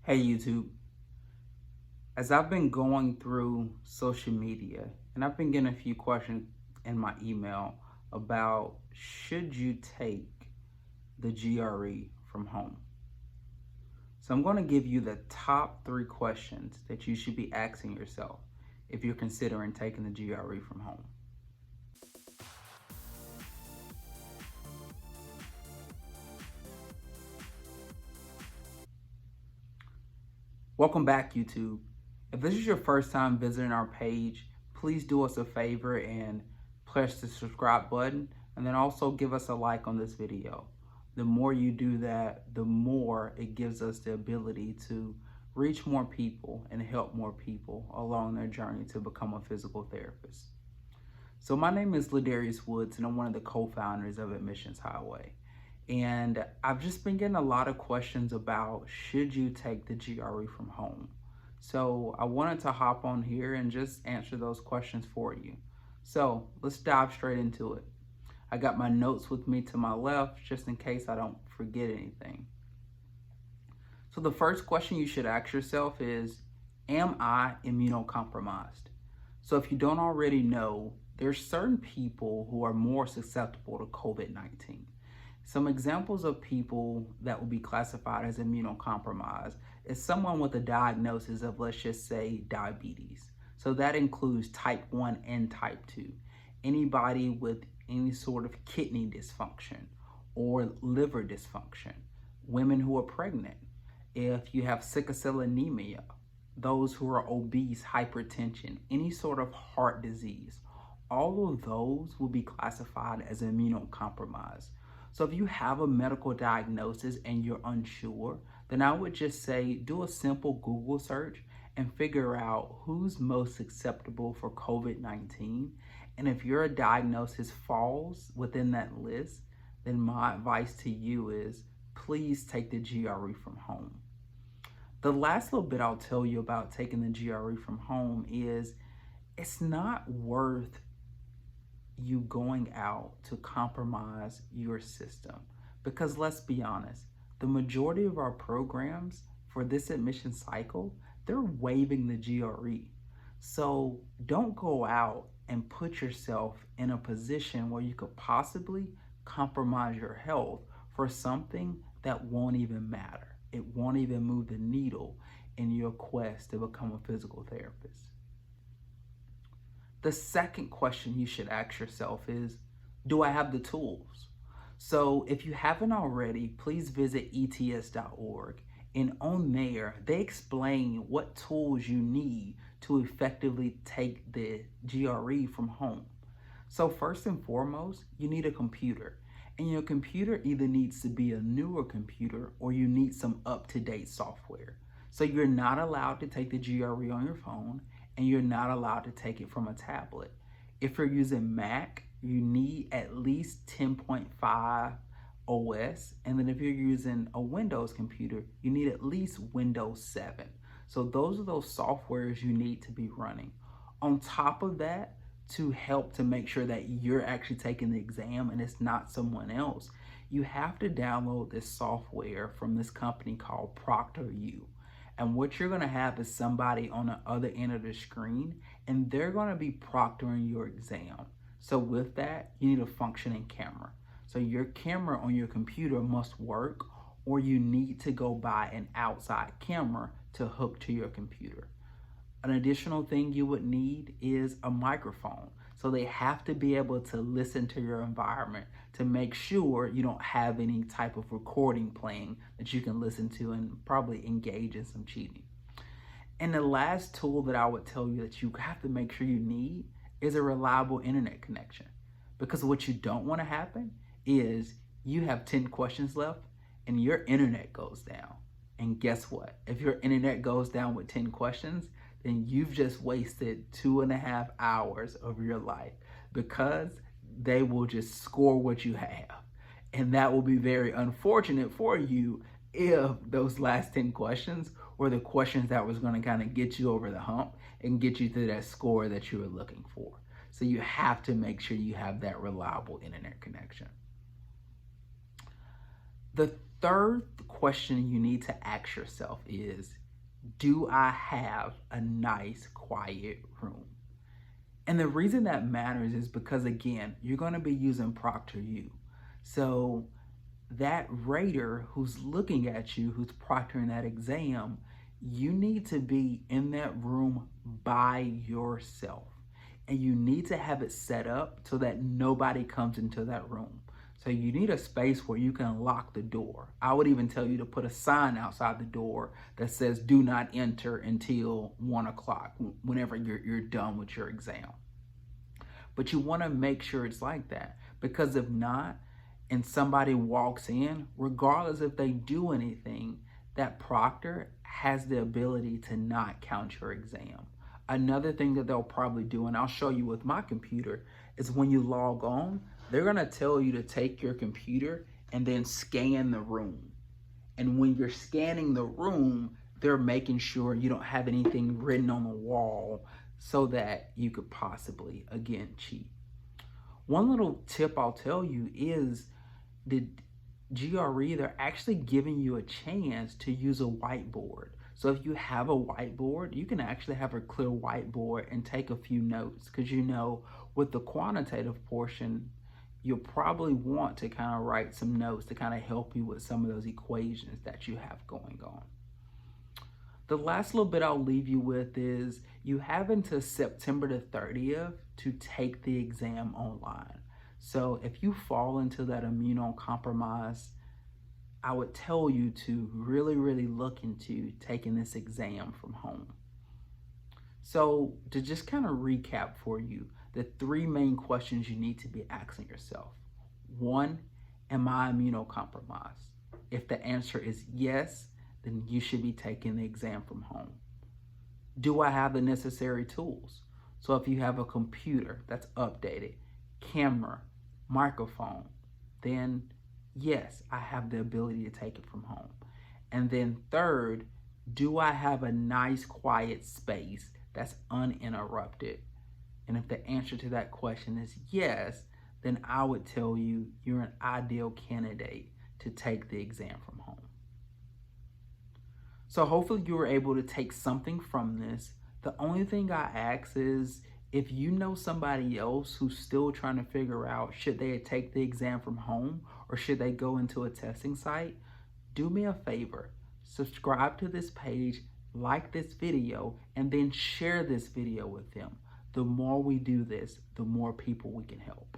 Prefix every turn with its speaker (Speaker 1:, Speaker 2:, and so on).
Speaker 1: Hey YouTube, as I've been going through social media and I've been getting a few questions in my email about should you take the GRE from home? So I'm going to give you the top 3 questions that you should be asking yourself if you're considering taking the GRE from home. Welcome back, YouTube. If this is your first time visiting our page, please do us a favor and press the subscribe button, and then also give us a like on this video. The more you do that, the more it gives us the ability to reach more people and help more people along their journey to become a physical therapist. So my name is Ladarius Woods, and I'm one of the co-founders of Admissions Highway. And I've just been getting a lot of questions about should you take the GRE from home? So I wanted to hop on here and just answer those questions for you. So let's dive straight into it. I got my notes with me to my left just in case I don't forget anything. So the first question you should ask yourself is, am I immunocompromised? So if you don't already know, there's certain people who are more susceptible to COVID-19. Some examples of people that will be classified as immunocompromised is someone with a diagnosis of, let's just say, diabetes. So that includes type 1 and type 2. Anybody with any sort of kidney dysfunction or liver dysfunction. Women who are pregnant. If you have sickle cell anemia, those who are obese, hypertension, any sort of heart disease, all of those will be classified as immunocompromised. So if you have a medical diagnosis and you're unsure, then I would just say do a simple Google search and figure out who's most susceptible for COVID-19. And if your diagnosis falls within that list, then my advice to you is please take the GRE from home. The last little bit I'll tell you about taking the GRE from home is it's not worth you going out to compromise your system. Because let's be honest, the majority of our programs for this admission cycle, they're waiving the GRE. So don't go out and put yourself in a position where you could possibly compromise your health for something that won't even matter. It won't even move the needle in your quest to become a physical therapist. The second question you should ask yourself is, do I have the tools? So if you haven't already, please visit ets.org. And on there, they explain what tools you need to effectively take the GRE from home. So first and foremost, you need a computer. And your computer either needs to be a newer computer or you need some up-to-date software. So you're not allowed to take the GRE on your phone, and you're not allowed to take it from a tablet. If you're using Mac, you need at least 10.5 OS, and then if you're using a Windows computer, you need at least Windows 7. So those are those softwares you need to be running. On top of that, to help to make sure that you're actually taking the exam and it's not someone else, you have to download this software from this company called ProctorU. And what you're gonna have is somebody on the other end of the screen, and they're gonna be proctoring your exam. So with that, you need a functioning camera. So your camera on your computer must work, or you need to go buy an outside camera to hook to your computer. An additional thing you would need is a microphone. So they have to be able to listen to your environment to make sure you don't have any type of recording playing that you can listen to and probably engage in some cheating. And the last tool that I would tell you that you have to make sure you need is a reliable internet connection. Because what you don't want to happen is you have 10 questions left and your internet goes down. And guess what? If your internet goes down with 10 questions, then you've just wasted 2.5 hours of your life, because they will just score what you have. And that will be very unfortunate for you if those last 10 questions were the questions that was going to kind of get you over the hump and get you to that score that you were looking for. So you have to make sure you have that reliable internet connection. The third question you need to ask yourself is, do I have a nice, quiet room? And the reason that matters is because, again, you're going to be using ProctorU. So that rater who's looking at you, who's proctoring that exam, you need to be in that room by yourself. And you need to have it set up so that nobody comes into that room. So you need a space where you can lock the door. I would even tell you to put a sign outside the door that says, do not enter until 1 o'clock, whenever you're done with your exam. But you want to make sure it's like that, because if not, and somebody walks in, regardless if they do anything, that proctor has the ability to not count your exam. Another thing that they'll probably do, and I'll show you with my computer, is when you log on, they're going to tell you to take your computer and then scan the room. And when you're scanning the room, they're making sure you don't have anything written on the wall so that you could possibly, again, cheat. One little tip I'll tell you is the GRE, they're actually giving you a chance to use a whiteboard. So if you have a whiteboard, you can actually have a clear whiteboard and take a few notes, because you know with the quantitative portion, you'll probably want to kind of write some notes to kind of help you with some of those equations that you have going on. The last little bit I'll leave you with is you have until September the 30th to take the exam online. So if you fall into that immunocompromised, I would tell you to really, really look into taking this exam from home. So to just kind of recap for you, the 3 main questions you need to be asking yourself. 1, am I immunocompromised? If the answer is yes, then you should be taking the exam from home. Do I have the necessary tools? So if you have a computer that's updated, camera, microphone, then yes, I have the ability to take it from home. And then third, do I have a nice quiet space that's uninterrupted? And if the answer to that question is yes, then I would tell you you're an ideal candidate to take the exam from home. So hopefully you were able to take something from this. The only thing I ask is, if you know somebody else who's still trying to figure out should they take the exam from home or should they go into a testing site, do me a favor, subscribe to this page, like this video, and then share this video with them. The more we do this, the more people we can help.